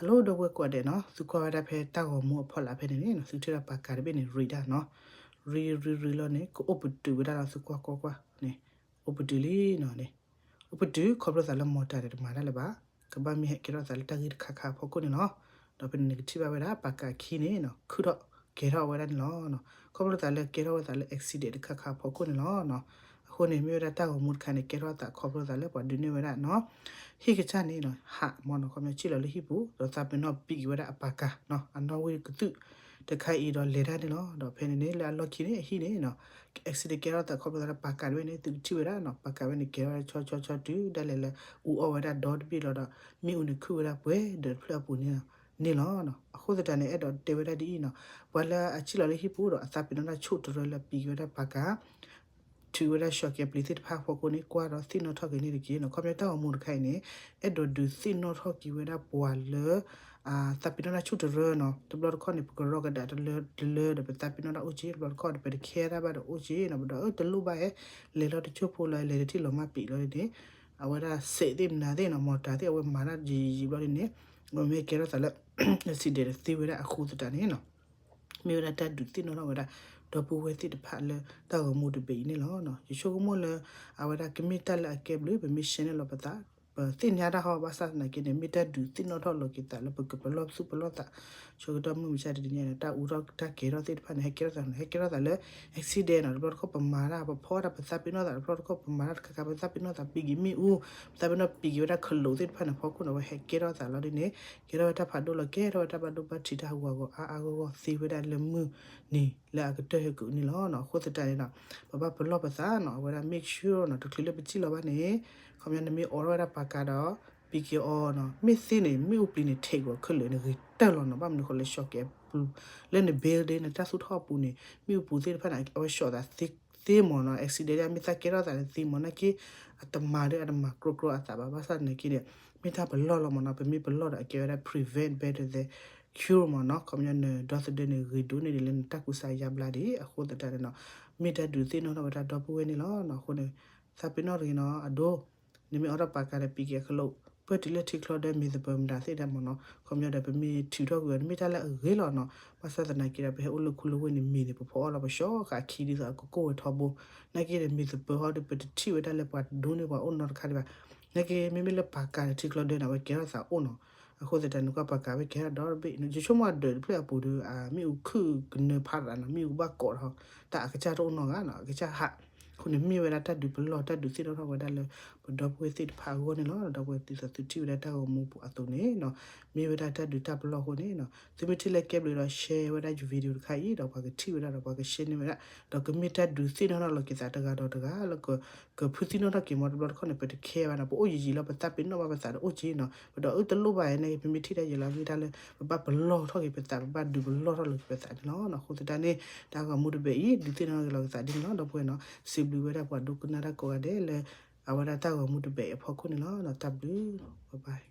hello တော့ဝက်ကွက်တယ်နော်သူခေါ်ရတဲ့ဖဲတောက်ဟောမှုဖော်လာဖဲနေနော်သူထရပါကာရပဲနေရီဒါနော်ရီလောနေကိုအပတူဝဒါစုကွာနေအပတူလီနော်နေအပတူခေါ်ပြသလမော်တာတဲ့မှာလည်းပါကဘာမီဟကေရသလတဂိခခဖော်ကိုနေနော်တော့เป็น negative ပဲဒါပါကာခီနေနော်ခုတော့ကေရဝရနော်ခေါ်ပြသလကေရဝသလ accident ခခဖော်ကိုနေနော်ခုနေမြေရတာကိုမုတ်ခနဲ့ကေရတာခေါ်ပြသလပေါ်ဒင်းနေဝရနော်ဟိကချနေနော်ဟာမော်နော်ကမချီလလဟိဘူးတော့စာပနော်ပီဝရအပကာနော်အနော်ဝေကတုတခိုင်ဤတော့လေရတယ်နော်တော့ဖဲနေလာလော်ခီနေဟိနေနော် accident ကေရတာခေါ်ပြသလပကာဝဲနေသူချီဝရနော်ပကာဝဲနေကေရချောတူတယ်လေဦးအဝရဒေါ်ပီလောတော့မိဦးနခုဝရပွဲဒဖလပူနေလောနော်အခုစတန်နေအဲ့တော့တေဝရဒီနော်ဝလာအချီလလဟိဘူးတော့အစာပနော်ချုတ်တော်လပီဝရပကာသူရရှော့ကပလီစစ်ဖာဖို့ကိုနေကွာတော့စင်နော်ထောက်ကနေဒီကေနော်ကွန်ပျူတာအမှုတခိုင်နေအဲ့တော့ဒူစင်နော်ထောက်ကီဝဲတာပွာလေသပီနော်ချူတရနော်တဘလခေါနေပကရောကဒါတလေတပသပီနော်အိုဂျီဘလခေါတပတခဲရပါတော့အိုဂျီနော်ဘတော့တလူပါလေလောတချို့ဖိုလိုက်လေတိလောမပီလို့ဒီအဝရစေဒီမနာတဲ့နော်မော်တာတဲ့အဝမာနာဂျီဘလို့နေငမေကေရသလစီတဲ့သီဝရအခုတတနေနော်မြေရတဒူတင်နော်ဝရတော့ပူဝဲတိတဖာလေတောက်မှုတပိနေလောနော်ရချိုကမလအဝဒကမီတလအကဲဘလူဘမီရှင်လောပတာတင်ရတာဟောဘာသာနာကိနေမီတဒူတင်တော့လောကိတလပကပလောစုပလောတာချိုတော့မှုမချတဲ့ညနေတာဦးတော့တကေရတိတဖာဟက်ကေရတာဟက်ကေရတာလေ accident တော့ဘလောကပမာရာပဖောတာပသပိနောတာဘလောကပမာရာကကပသပိနောတာပီဂီမီဦးသပိနောပီဂီရခလို့တိတဖာနဖောကုနောဟက်ကေရတာလောဒီနေကေရတာဖာဒိုလကေရတာဖာဒိုပတိတာဟောကိုအာကိုစီဝဒလမှုနီလာကတဲ့ကူနီလောနော်ခုတတိုင်နော်ဘဘဘလောပစာနော်ဝရ make sure နော်တကလေးပချီလောပါနေခမယနမီအော်ရတာပါကတော့ PKO နော်မစ်စင်းနေမြို့ပလီနေထိတ်ကိုခလွနေတက်လောနော်ဘာမလို့ခလဲ shock ကလဲနေ building နဲ့တဆူထောက်ပူနေမြို့ပူသေးဖက်နိုင်အဝရှော့တာသေမော်နော် accident ရမိသကေရတာသေမော်နကီအတမာရအတမကရိုအတာဘာသာနေကီနေမိတာဘလောလောမနော်ပမိဘလောအကေရ prevent better than cure မနော် community ဒေါသတဲ့နေရီဒိုနေလည်းတက်ကူဆိုင်ရပလာဒီအခုတတရနော်မိတဒူသိနော်တော့တော့ပဝဲနေလောနော်ခုနေသပင်းတော့ရီနော်အဒိုနေမအော်ပါကရပီကခလုတ်ပတ်တလက်ထိခလော့တဲ့မီဇပမ်ဒါစိတဲ့မနော် community ပမိထူတော့ကွမိတလက်ရေလောနော်မဆတ်တဲ့နိုင်ကြဘဲအလုခုလဝနေမီနေပေါ်လာပရှောခါခီဒီဆိုကိုထဘနိုင်ကြမီဇပဟောတဲ့ပတိဝဲတယ်ပတ်ဒိုနေပါအွန်နော်ခါဒီပါနိုင်ကြမိမိလက်ပါကရထိခလော့တဲ့နော်ကဲဆာအွန်နော်အခုစတဲ့နုကပကာဝေခဲတော့ဘိနချိုမဒပြပူဒမိဥခုကနေဖာရနမိဥဘကောဟတာကချတော့နော်ကနော်ကချဟာခုနေမိဝရတတ်ဒူဘလောတတ်ဒူစီတော့ဝဒလဲဘဒပွေစစ်ဖာကိုနေနော်တော့ဝေတိစတူတီရတာကိုမူပအတုနေနော်မိဝရတတ်ဒူတပ်ဘလောကိုနေနော်သူမတိလက်ကဲဘလို့ share ဝဒဗီဒီယိုခိုင်တော့ဘာကတီဝရတော့ဘာကရှင်းနေမလားတော့ကမီတတ်ဒူစီနော်လောကိစားတကတော့တကလောကဖူစီနော်ကီမော်ဘလောခေါနေပတခဲဝနာပိုအိုကြီးလောပတပ်ပင်းနော်ဘာစားအိုကြီးနော်ဘတော့ဥတလို့ပါနေမိထိတဲ့ရလာမိတာလဲဘဘလောထောက်ပတာဘဒူဘလောထောက်လို့ပတာနော်ခုတနေ့ဒါကမှုတပေဒီတင်နော်လောစားဒီနော်တော့ပွဲနော်စီဘလူဝဲတော့ဒုကနာရကောတဲ့လေအဝရတာကမှုတပေဖောက်ခုနော်တပ်ဘူးဘိုင်